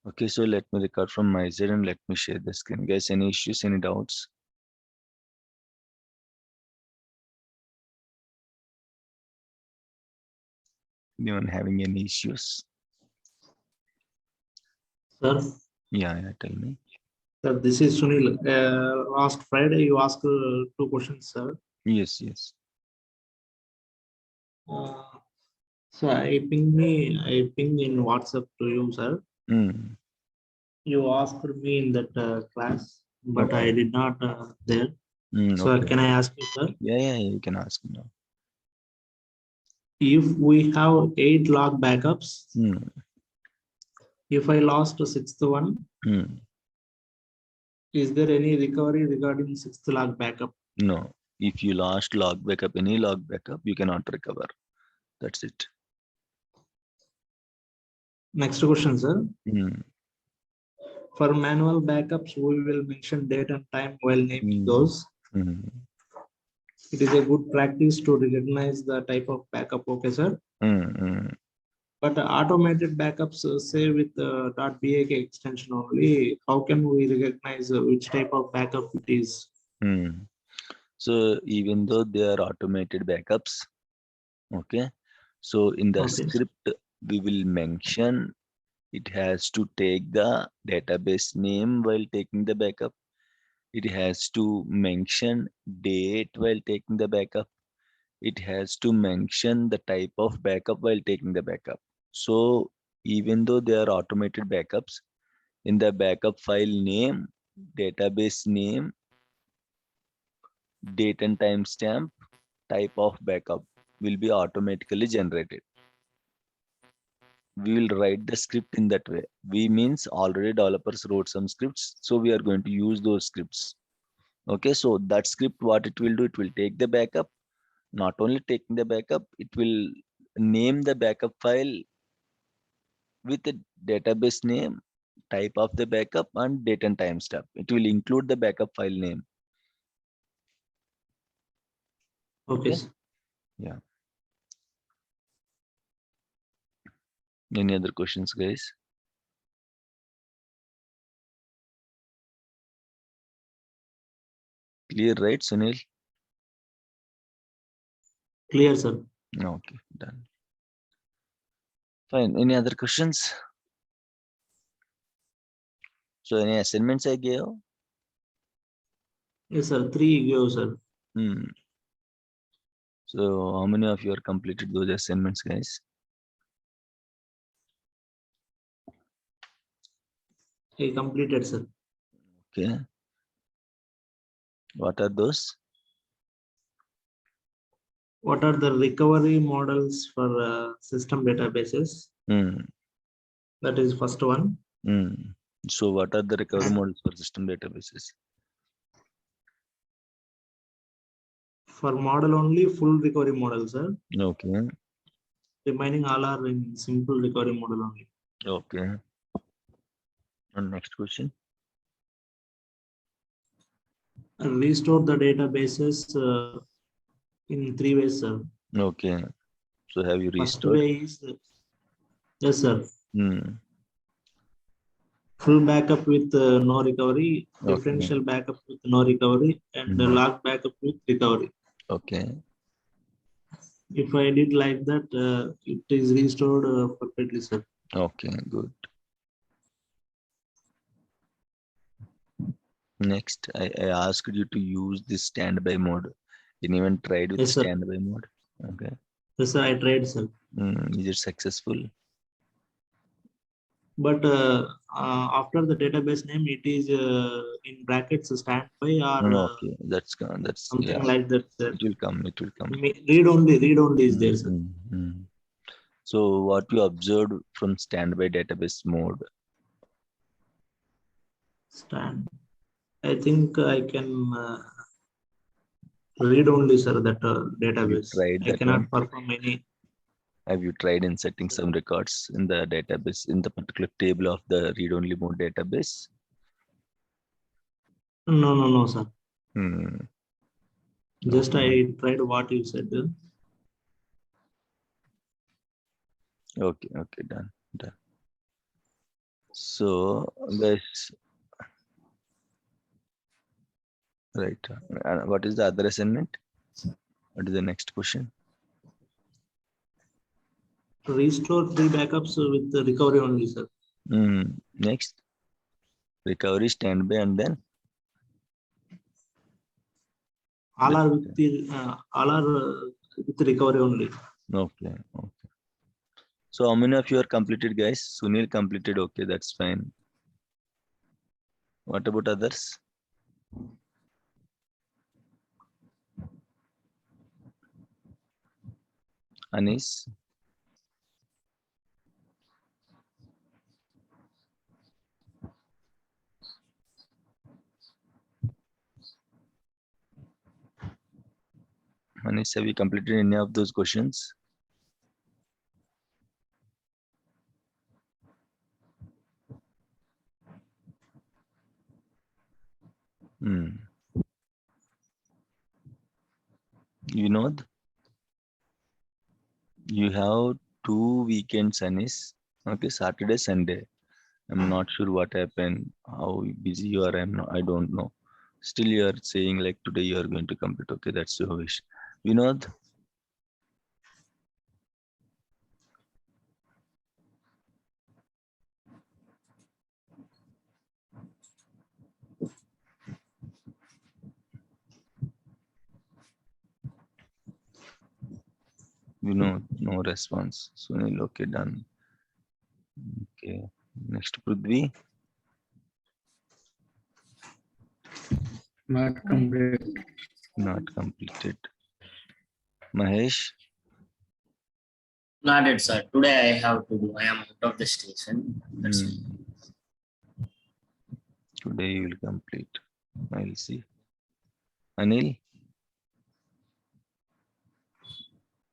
Okay, so let me record from my side and let me share the screen. Guys, any issues, any doubts? Anyone having any issues? Sir, Yeah, tell me. sir, this is Sunil. Last Friday you asked two questions, sir. Yes. Uh, so I ping in WhatsApp to you, sir. Mm. You asked me in that class, but I Okay. did not there. So Okay. can I ask you, sir? Yeah, you can ask now. If we have 8 log backups, Mm. if I lost the sixth one, Mm. is there any recovery regarding sixth log backup? No, if you lost log backup, any log backup, you cannot recover. That's it. Next question, sir. Mm. For manual backups, we will mention date and time while naming Mm. those. Mm. It is a good practice to recognize the type of backup, okay, sir. Mm. But automated backups say with .bak extension only. How can we recognize which type of backup it is? Mm. So even though they are automated backups, okay. So in the Okay. script, we will mention it has to take the database name while taking the backup. It has to mention date while taking the backup. It has to mention the type of backup while taking the backup. So even though they are automated backups, in the backup file name, database name, date and timestamp, type of backup will be automatically generated. We will write the script in that way. We means already developers wrote some scripts, so we are going to use those scripts. Okay, so that script, what it will do, it will take the backup. Not only taking the backup, it will name the backup file with the database name, type of the backup, and date and timestamp. It will include the backup file name. Okay. Okay. Yeah. Any other questions, guys? Clear, right, Sunil? Clear, sir. Okay, done. Fine. Any other questions? So any assignments I gave? Yes, sir. 3 go, sir. Hmm. So how many of you are completed those assignments, guys? I completed, sir. Okay. What are those? What are the recovery models for system databases? Hmm. That is first one. Hmm. So what are the recovery models for system databases? For model only, full recovery model, sir. Okay. Remaining all are in simple recovery model only. Okay. And next question. And restore the databases in 3 ways, sir. Okay. So have you First restored? way is, yes, sir. Hmm. Full backup with no recovery, Okay. differential backup with no recovery, and log backup with recovery. Okay. If I did like that, it is restored perfectly, sir. Okay. Good. Next, I asked you to use this standby mode. Anyone tried with Yes, sir. standby mode? Okay. Yes, sir. I tried, sir. Is it successful? But after the database name, it is in brackets standby or Okay. That's something yeah. like that, sir. It will come. It will come. Read only is there, sir. So what you observed from standby database mode? Stand. I think I can read only, sir, that Have you database. tried I that one? cannot perform any. Have you tried inserting some records in the database in the particular table of the read-only mode database? No, sir. Hmm. Just Okay. I tried what you said. Okay. Done. So guys, right, what is the other assignment? What is the next question? Restore 3 backups with the recovery only, sir. Next, recovery, standby, and then All are with the with recovery only. okay. So how many of you are completed, guys? Sunil completed. Okay, that's fine. What about others? Anis? Anis, have you completed any of those questions? Vinod, you have 2 weekends, Anis. Okay, Saturday, Sunday. I'm not sure what happened, how busy you are. I don't know. Still, you are saying like today you are going to complete. Okay, that's your wish. Vinod, no response. Sunil, okay, done. Okay, next Prithvi. Not complete. Not completed. Mahesh, Not yet, sir. Today I have to do. I am out of the station. That's why. today you will complete. I'll see. Anil,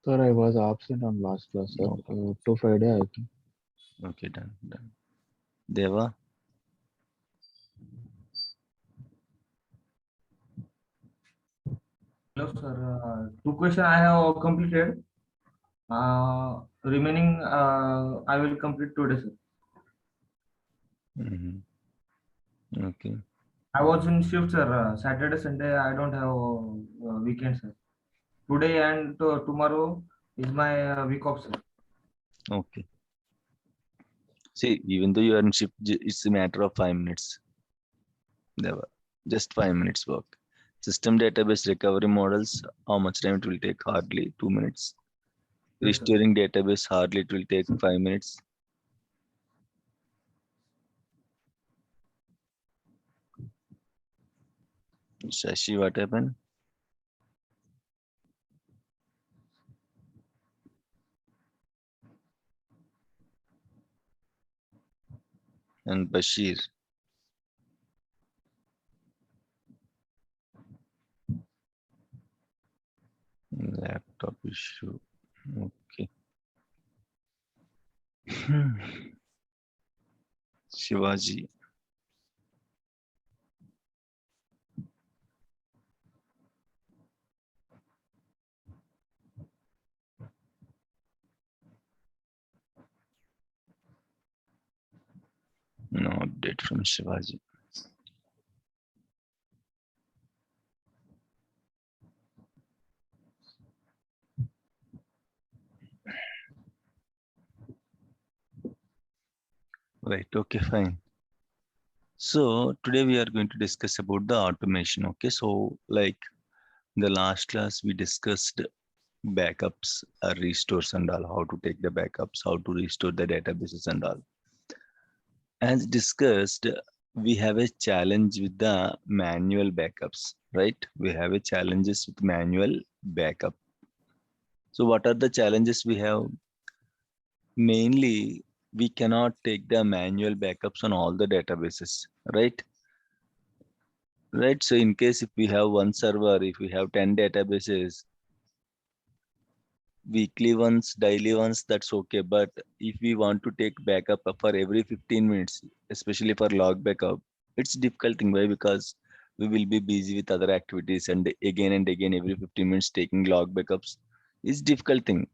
Sir, I was absent on last class, sir. No. To Friday, I think. Okay, done. Deva, Hello, sir. 2 questions I have completed. Remaining, I will complete today, sir. okay. I was in shift, sir. Saturday, Sunday, I don't have weekend, sir. Today and tomorrow is my week off, sir. Okay. See, even though you are in shift, it's a matter of 5 minutes. Deva, just 5 minutes work. System database recovery models, how much time it will take? Hardly 2 minutes. Yes, sir. Restoring database, hardly it will take 5 minutes. Shashi, what happened? And Bashir. Laptop issue. Okay. Shivaji. No update from Shivaji. Right, okay, fine. So today we are going to discuss about the automation. Okay, so like the last class we discussed backups, restores and all, how to take the backups, how to restore the databases and all. As discussed, we have a challenge with the manual backups, right? We have a challenges with manual backup. So what are the challenges we have? Mainly, we cannot take the manual backups on all the databases, right? Right. So in case if we have one server, if we have 10 databases, weekly ones, daily ones, that's okay. But if we want to take backup for every 15 minutes, especially for log backup, it's difficult thing. Why? Because we will be busy with other activities and again every 15 minutes taking log backups is difficult thing.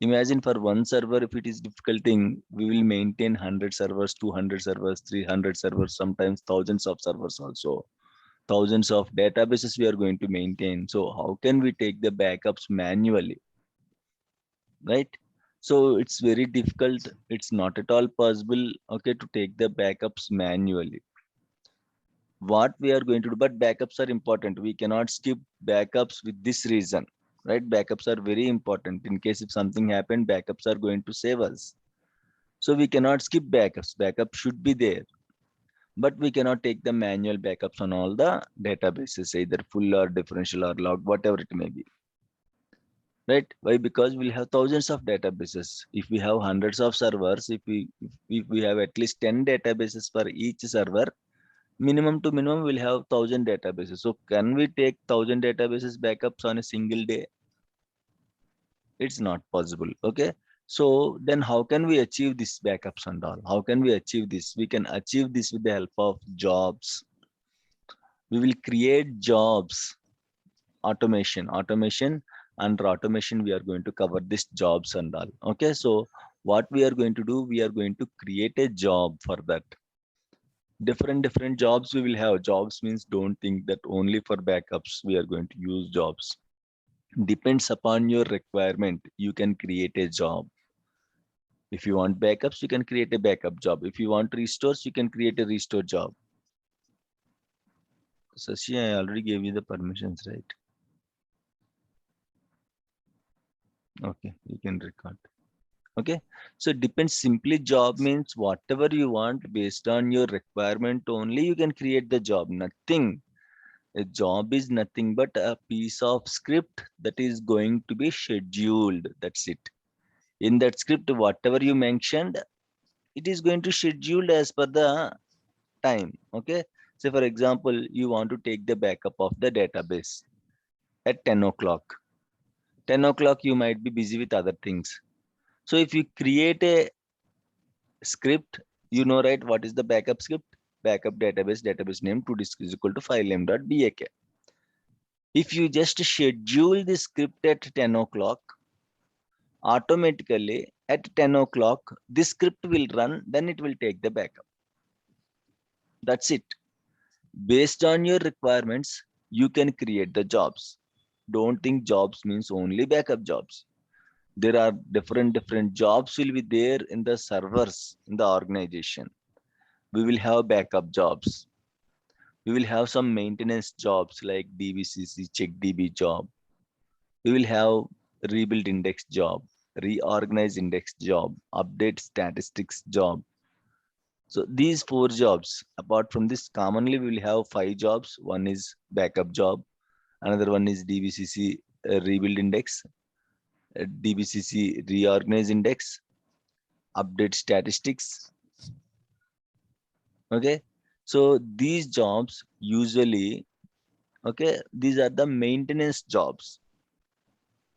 Imagine for one server, if it is difficult thing, we will maintain 100 servers, 200 servers, 300 servers, sometimes thousands of servers also. Thousands of databases we are going to maintain. So how can we take the backups manually? Right? So it's very difficult. It's not at all possible, okay, to take the backups manually. What we are going to do, but backups are important. We cannot skip backups with this reason, right? Backups are very important. In case if something happened, backups are going to save us. So we cannot skip backups. Backup should be there, but we cannot take the manual backups on all the databases, either full or differential or log, whatever it may be. Right? Why? Because we'll have thousands of databases. If we have hundreds of servers, if we have at least 10 databases for each server, minimum to minimum we'll have 1,000 databases. So can we take 1,000 databases backups on a single day? It's not possible. Okay. So then how can we achieve this backups and all? How can we achieve this? We can achieve this with the help of jobs. We will create jobs, automation. Under automation, we are going to cover this jobs and all. Okay. So what we are going to do, we are going to create a job for that. Different jobs we will have. Jobs means don't think that only for backups we are going to use jobs. Depends upon your requirement. You can create a job. If you want backups, you can create a backup job. If you want restores, you can create a restore job. Sashi, I already gave you the permissions, right? Okay, you can record. Okay, so it depends. Simply job means whatever you want based on your requirement only, you can create the job. Nothing. A job is nothing but a piece of script that is going to be scheduled. That's it. In that script, whatever you mentioned, it is going to schedule as per the time. Okay. So for example, you want to take the backup of the database at 10 o'clock. 10 o'clock, you might be busy with other things. So if you create a script, you know, right, what is the backup script? Backup database name to disk is equal to file name.bak. If you just schedule the script at 10 o'clock, automatically at 10 o'clock, this script will run, then it will take the backup. That's it. Based on your requirements, you can create the jobs. Don't think jobs means only backup jobs. There are different jobs will be there in the servers in the organization. We will have backup jobs. We will have some maintenance jobs like DBCC, CheckDB job. We will have rebuild index job, reorganize index job, update statistics job. So these 4 jobs, apart from this, commonly we will have 5 jobs. One is backup job, another one is DBCC rebuild index, DBCC reorganize index, update statistics. Okay, so these jobs usually, okay, these are the maintenance jobs.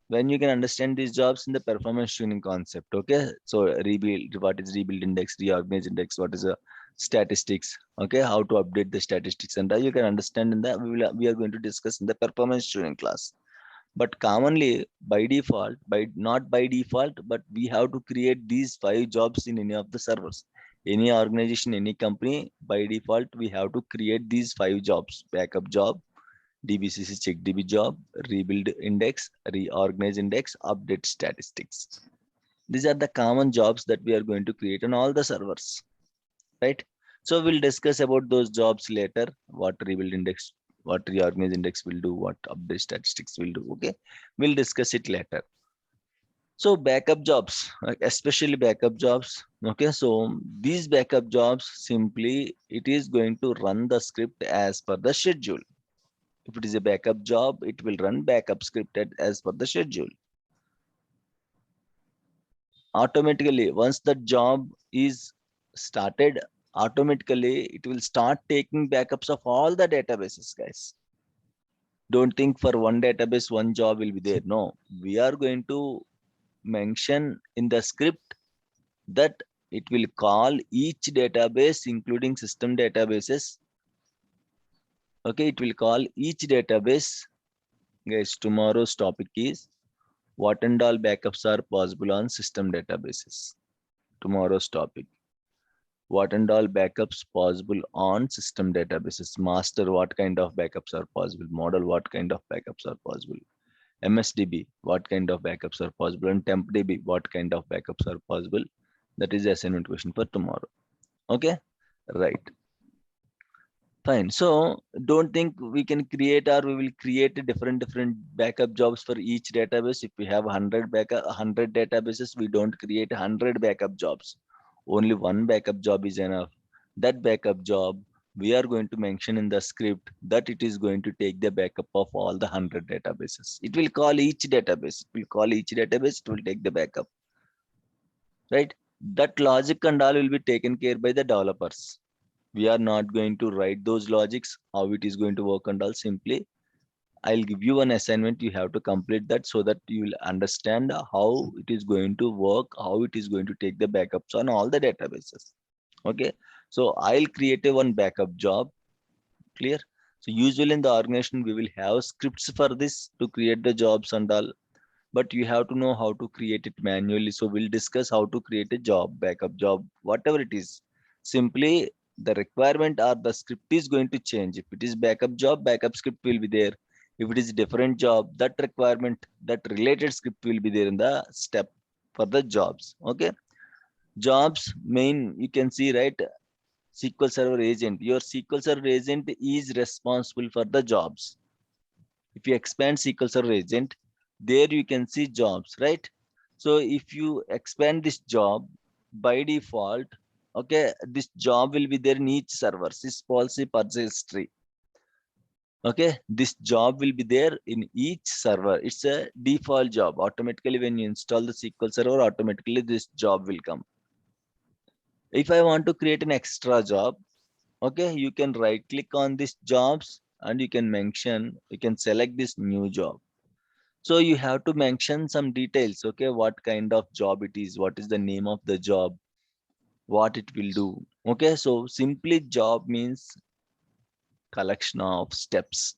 When you can understand these jobs in the performance tuning concept. Okay, so rebuild, what is rebuild index, reorganize index, what is a statistics, okay, how to update the statistics, and you can understand in that we are going to discuss in the performance tuning class. But commonly by default, not by default, but we have to create these 5 jobs in any of the servers. Any organization, any company, by default, we have to create these 5 jobs: backup job, DBCC CheckDB job, rebuild index, reorganize index, update statistics. These are the common jobs that we are going to create on all the servers, right? So we'll discuss about those jobs later, what rebuild index, what reorganize index will do, what update statistics will do. Okay, we'll discuss it later. So backup jobs, especially backup jobs. Okay, so these backup jobs, simply it is going to run the script as per the schedule. If it is a backup job, it will run backup scripted as per the schedule. Automatically, once the job is started, automatically it will start taking backups of all the databases, guys. Don't think for one database, one job will be there. No, we are going to mention in the script that it will call each database, including system databases. Okay, it will call each database. Guys, tomorrow's topic is What and all backups are possible on system databases? Tomorrow's topic. What and all backups possible on system databases? Master, what kind of backups are possible? Model, what kind of backups are possible? MSDB, what kind of backups are possible? And TempDB, what kind of backups are possible? That is the assignment question for tomorrow. Okay, right. Fine. So don't think we can create or we will create different backup jobs for each database. If we have 100 databases, we don't create 100 backup jobs. Only one backup job is enough. That backup job we are going to mention in the script that it is going to take the backup of all the 100 databases. It will call each database. It will call each database. It will take the backup. Right? That logic and all will be taken care by the developers. We are not going to write those logics, how it is going to work and all. Simply, I'll give you an assignment. You have to complete that so that you will understand how it is going to work, how it is going to take the backups on all the databases. Okay. So I'll create one backup job. Clear? So usually in the organization, we will have scripts for this to create the jobs and all, but you have to know how to create it manually. So we'll discuss how to create a job, backup job, whatever it is. Simply the requirement or the script is going to change. If it is backup job, backup script will be there. If it is different job, that requirement, that related script will be there in the step for the jobs. Okay. Jobs main, you can see, right? SQL Server agent. Your SQL Server agent is responsible for the jobs. If you expand SQL Server agent, there you can see jobs, right? So if you expand this job, by default, okay, this job will be there in each server. This policy purchase history. Okay, this job will be there in each server. It's a default job. Automatically, when you install the SQL Server, automatically this job will come. If I want to create an extra job, okay, you can right click on this jobs and you can mention, you can select this new job. So you have to mention some details, okay, what kind of job it is, what is the name of the job, what it will do. Okay, so simply job means collection of steps.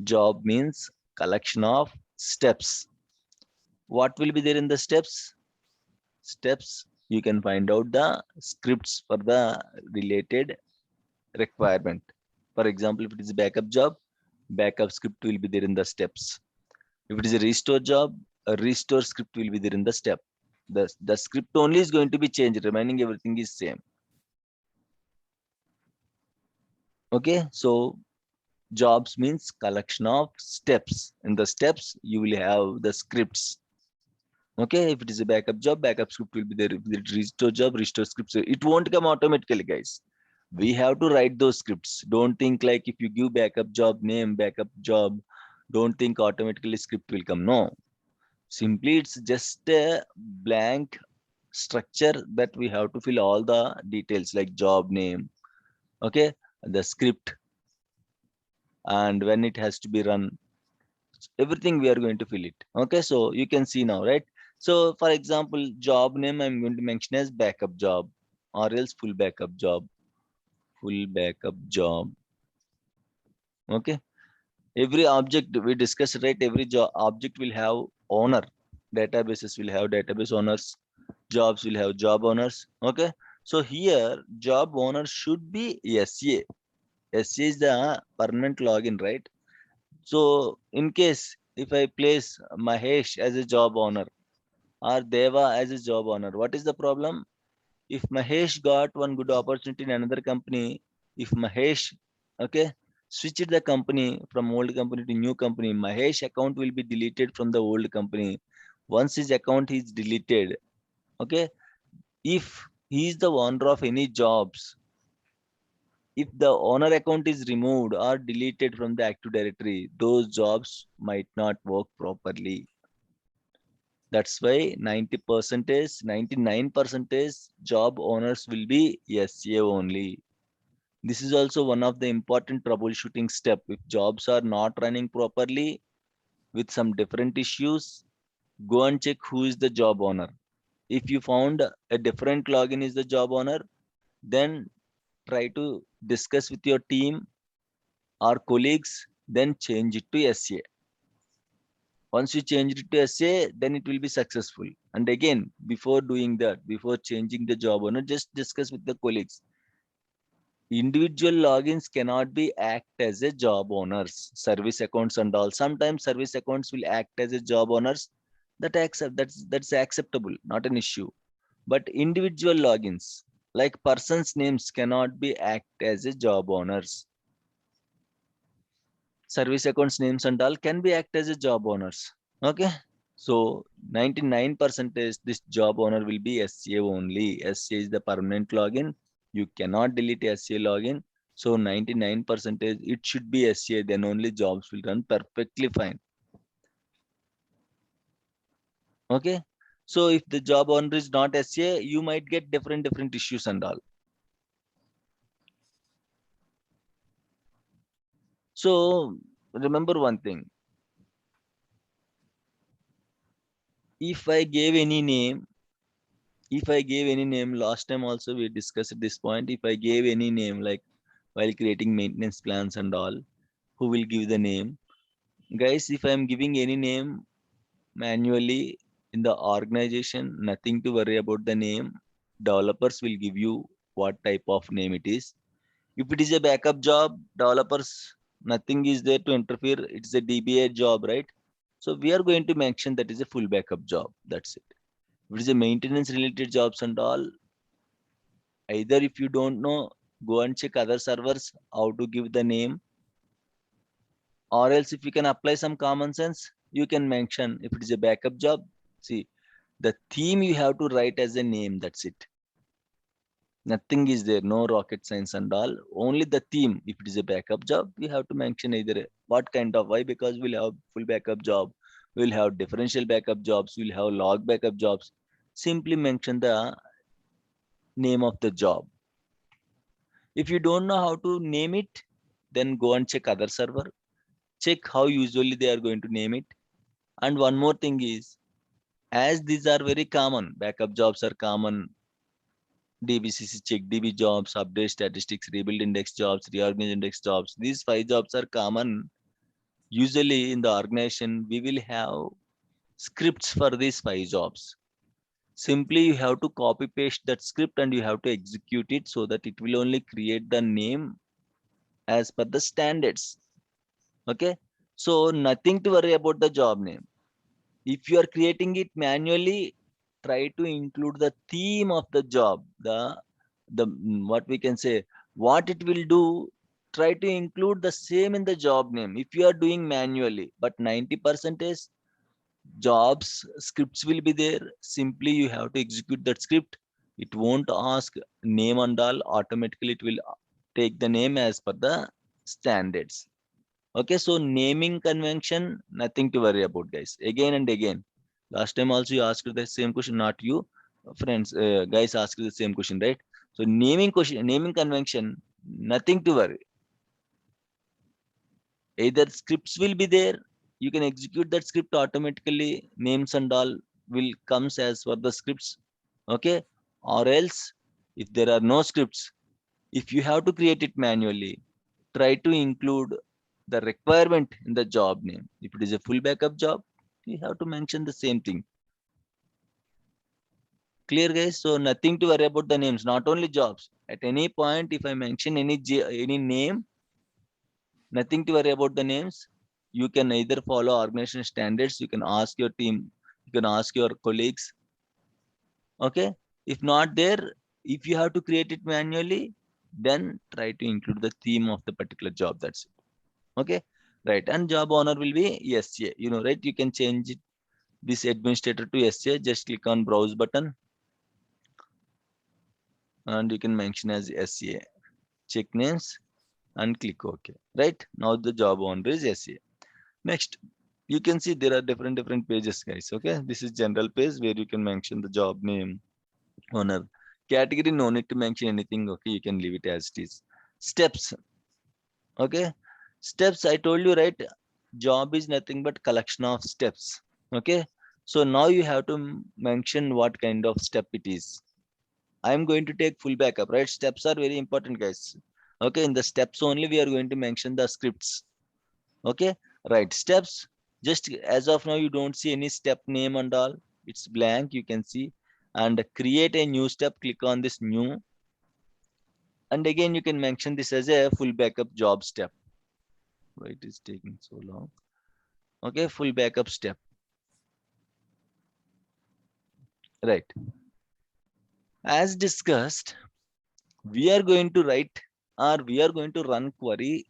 Job means collection of steps. What will be there in the steps? Steps, you can find out the scripts for the related requirement. For example, if it is a backup job, backup script will be there in the steps. If it is a restore job, a restore script will be there in the step. The script only is going to be changed, remaining everything is same. Okay, so jobs means collection of steps. In the steps, you will have the scripts. Okay, if it is a backup job, backup script will be there. If it is restore job, restore scripts. It won't come automatically, guys. We have to write those scripts. Don't think like if you give backup job name, backup job, don't think automatically script will come. No, simply it's just a blank structure that we have to fill all the details like job name, okay, the script, and when it has to be run, everything we are going to fill it. Okay, so you can see now, right? So for example, job name I'm going to mention as backup job or else full backup job. Full backup job. Okay, every object we discussed, right? Every job object will have owner. Databases will have database owners. Jobs will have job owners. Okay, so here job owner should be SA. SA is the permanent login, right? So in case if I place Mahesh as a job owner or Deva as a job owner, what is the problem? If Mahesh got one good opportunity in another company, if Mahesh, okay, switched the company from old company to new company, Mahesh account will be deleted from the old company. Once his account is deleted, okay, if he is the owner of any jobs, if the owner account is removed or deleted from the active directory, those jobs might not work properly. That's why 90%, 99% job owners will be SA only. This is also one of the important troubleshooting step. If jobs are not running properly with some different issues, go and check who is the job owner. If you found a different login is the job owner, then try to discuss with your team or colleagues, then change it to SA. Once you change it to SA, then it will be successful. And again, before doing that, before changing the job owner, just discuss with the colleagues. Individual logins cannot be act as a job owners, service accounts and all. Sometimes service accounts will act as a job owners. That's acceptable, not an issue. But individual logins, like persons' names, cannot be act as a job owners. Service accounts names and all can be act as a job owners. Okay. So 99% this job owner will be SCA only. SCA is the permanent login. You cannot delete SCA login. So 99% it should be SCA. Then only jobs will run perfectly fine. Okay. So if the job owner is not SCA, you might get different issues and all. So remember one thing. If I gave any name, last time also we discussed this point. If I gave any name, like while creating maintenance plans and all, who will give the name? Guys, if I'm giving any name manually in the organization, nothing to worry about the name. Developers will give you what type of name it is. If it is a backup job, developers, nothing is there to interfere. It's a DBA job, right? So we are going to mention that is a full backup job. That's it. If it is a maintenance related jobs and all, either if you don't know, go and check other servers how to give the name, or else if you can apply some common sense, you can mention if it is a backup job. See, the theme you have to write as a name. That's it. Nothing is there, no rocket science and all. Only the theme. If it is a backup job, you have to mention either what kind of, why, because we'll have full backup job, we'll have differential backup jobs, we'll have log backup jobs. Simply mention the name of the job. If you don't know how to name it, then go and check other server. Check how usually they are going to name it. And one more thing is, as these are very common, backup jobs are common, DBCC check DB jobs, update statistics, rebuild index jobs, reorganize index jobs. These 5 jobs are common. Usually in the organization, we will have scripts for these 5 jobs. Simply you have to copy paste that script and you have to execute it so that it will only create the name as per the standards. Okay. So nothing to worry about the job name. If you are creating it manually, try to include the theme of the job, the what we can say, what it will do. Try to include the same in the job name if you are doing manually. But 90% is jobs scripts will be there. Simply you have to execute that script. It won't ask name and all. Automatically it will take the name as per the standards. Okay, so naming convention, nothing to worry about, guys. Again and again. Last time also you asked the same question, not you, friends, guys asked the same question, right? So naming convention, nothing to worry. Either scripts will be there, you can execute that script automatically, names and all will comes as per the scripts. Okay, or else if there are no scripts, if you have to create it manually, try to include the requirement in the job name. If it is a full backup job, you have to mention the same thing. Clear, guys? So nothing to worry about the names, not only jobs. At any point, if I mention any name, nothing to worry about the names. You can either follow organization standards, you can ask your team, you can ask your colleagues. Okay. If not there, if you have to create it manually, then try to include the theme of the particular job. That's it. Okay, right. And job owner will be SCA. You know, right? You can change it, this administrator to SCA. Just click on browse button and you can mention as SCA. Check names and click OK. Right now the job owner is SCA. Next, you can see there are different pages, guys. Okay, this is general page where you can mention the job name, owner, category. No need to mention anything. Okay, you can leave it as it is. Steps. Okay, steps, I told you, right? Job is nothing but collection of steps. Okay, so now you have to mention what kind of step it is. I'm going to take full backup, right? Steps are very important, guys. Okay, in the steps only we are going to mention the scripts. Okay, right, steps. Just as of now, you don't see any step name and all. It's blank, you can see. And create a new step, click on this new. And again, you can mention this as a full backup job step. Why it is taking so long? Okay, full backup step. Right. As discussed, we are going to write or we are going to run query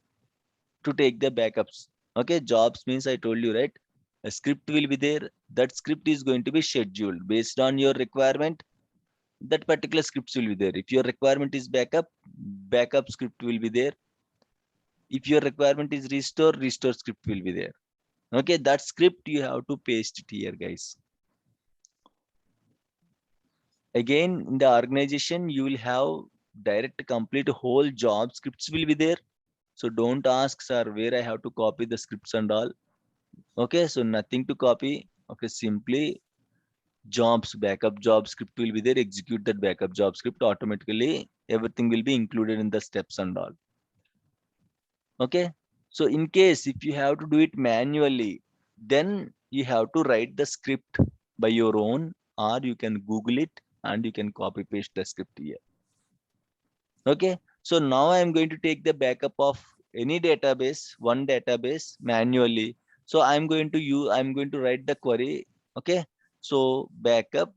to take the backups. Okay, jobs means I told you, right? A script will be there. That script is going to be scheduled based on your requirement. That particular scripts will be there. If your requirement is backup, backup script will be there. If your requirement is restore, restore script will be there. Okay, that script you have to paste it here, guys. Again, in the organization, you will have direct complete whole job scripts will be there. So don't ask, sir, where I have to copy the scripts and all. Okay, so nothing to copy. Okay, simply jobs, backup job script will be there. Execute that backup job script automatically. Everything will be included in the steps and all. Okay, so in case if you have to do it manually, then you have to write the script by your own, or you can Google it and you can copy paste the script here. Okay, so now I'm going to take the backup of any database, one database manually. So I'm going to write the query. Okay, so backup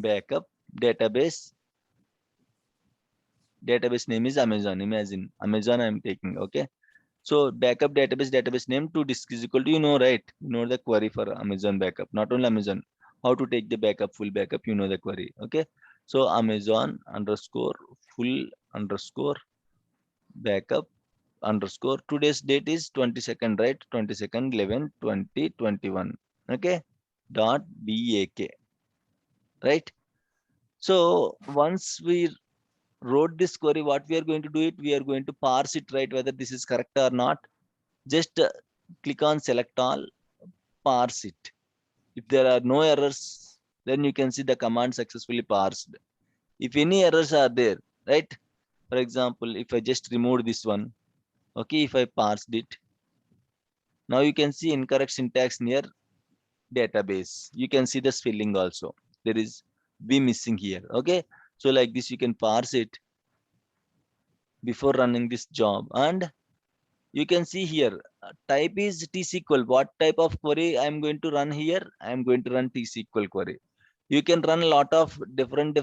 database name is Amazon. Imagine Amazon I'm taking. Okay, so backup database name to disk is equal to, you know, right? You know the query for Amazon backup, not only Amazon. How to take the backup, full backup, you know the query. Okay, so Amazon underscore full underscore backup underscore, today's date is 22nd, right? 22nd 11 2021. Okay, dot BAK, right? So once we wrote this query, what we are going to do it, we are going to parse it, right? Whether this is correct or not. Just click on select all, parse it. If there are no errors, then you can see the command successfully parsed. If any errors are there, right? For example, if I just remove this one, okay, if I parsed it, now you can see incorrect syntax near database. You can see the spelling also. There is B missing here. Okay, so like this, you can parse it before running this job, and you can see here type is T-SQL. What type of query I'm going to run here? I'm going to run T-SQL query. You can run a lot of different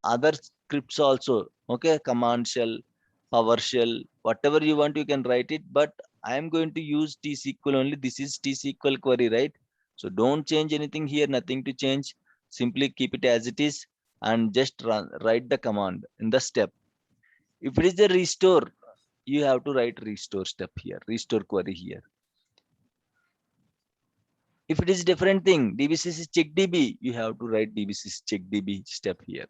other scripts also. Okay, command shell, PowerShell, whatever you want, you can write it. But I'm going to use T-SQL only. This is T-SQL query, right? So don't change anything here. Nothing to change. Simply keep it as it is and just write the command in the step. If it is the restore, you have to write restore step here, restore query here. If it is different thing, DBCC check DB, you have to write DBCC check DB step here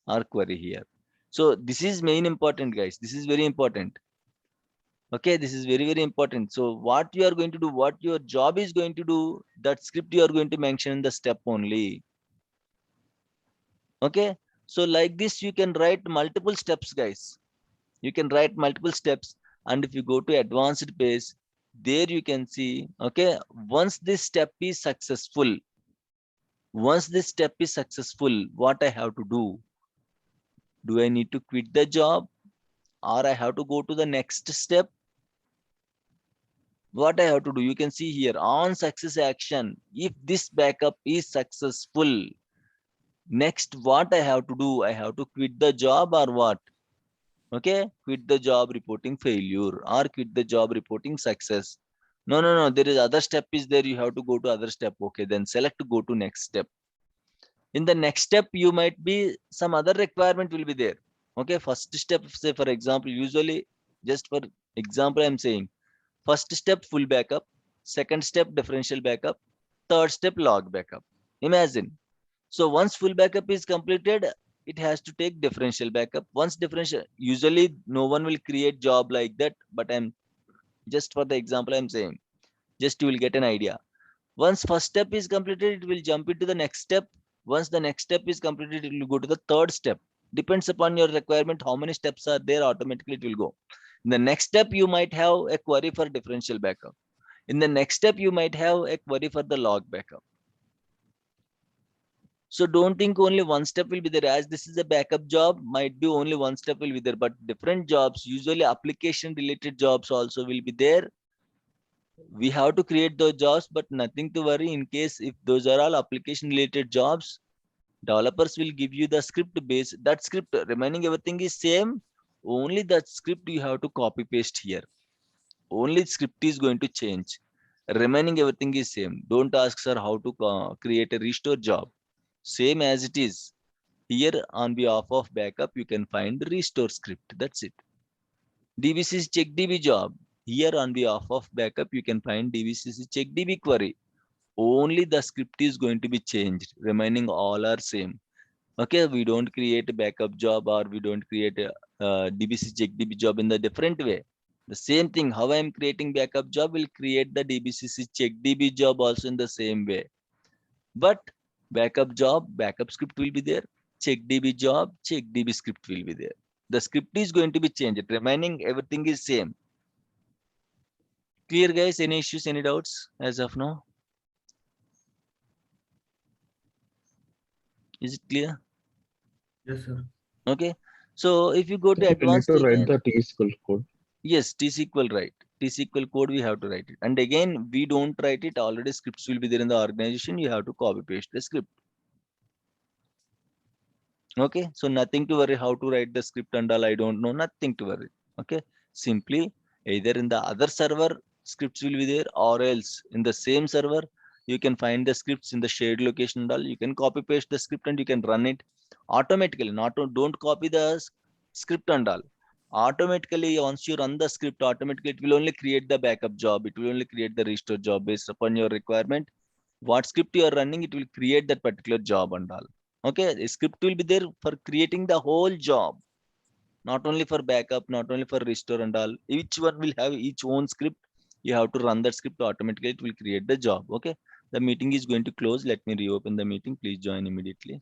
or query here. So this is main important, guys. This is very important. Okay, this is very important. So what you are going to do, what your job is going to do, that script you are going to mention in the step only. Okay, so like this, you can write multiple steps, guys. You can write multiple steps, and if you go to advanced page, there you can see, okay, once this step is successful, what I have to do? Do I need to quit the job, or I have to go to the next step? What I have to do, you can see here on success action. If this backup is successful, next what I have to do? I have to quit the job or what? Okay, quit the job reporting failure or quit the job reporting success. No, there is other step is there. You have to go to other step. Okay, then select to go to next step. In the next step, you might be some other requirement will be there. Okay, first step, say for example, usually just for example, I'm saying first step full backup, second step differential backup, third step log backup. Imagine. So once full backup is completed, it has to take differential backup. Once differential, usually no one will create job like that, but I'm just for the example I'm saying, just you will get an idea. Once first step is completed, it will jump into the next step. Once the next step is completed, it will go to the third step. Depends upon your requirement, how many steps are there, automatically it will go. In the next step, you might have a query for differential backup. In the next step, you might have a query for the log backup. So don't think only one step will be there. As this is a backup job, might be only one step will be there, but different jobs, usually application related jobs also will be there. We have to create those jobs, but nothing to worry. In case if those are all application related jobs, developers will give you the script base. That script remaining everything is same. Only that script you have to copy paste here. Only script is going to change. Remaining everything is same. Don't ask sir how to create a restore job. Same as it is. Here on behalf of backup, you can find the restore script. That's it. DBCC check DB job. Here on behalf of backup, you can find DBCC check DB query. Only the script is going to be changed. Remaining all are same. Okay, we don't create a backup job or we don't create a DBC check DB job in the different way. The same thing, how I am creating backup job will create the DBCC check DB job also in the same way. But backup job, backup script will be there. Check DB job, check DB script will be there. The script is going to be changed. Remaining everything is same. Clear guys? Any issues, any doubts as of now? Is it clear? Yes, sir. Okay. So if you go to We need advanced, to you write can, the T-SQL code. yes, T-SQL write. T-SQL code we have to write it. And again, we don't write it. Already scripts will be there in the organization. You have to copy paste the script. Okay. So nothing to worry how to write the script and all. I don't know. Nothing to worry. Okay. Simply either in the other server scripts will be there, or else in the same server you can find the scripts in the shared location and all. You can copy paste the script and you can run it automatically. Don't copy the script and all. Automatically, once you run the script, automatically it will only create the backup job. It will only create the restore job based upon your requirement. What script you are running, it will create that particular job and all. Okay, the script will be there for creating the whole job, not only for backup, not only for restore and all. Each one will have its own script. You have to run that script automatically. It will create the job. Okay, the meeting is going to close. Let me reopen the meeting. Please join immediately.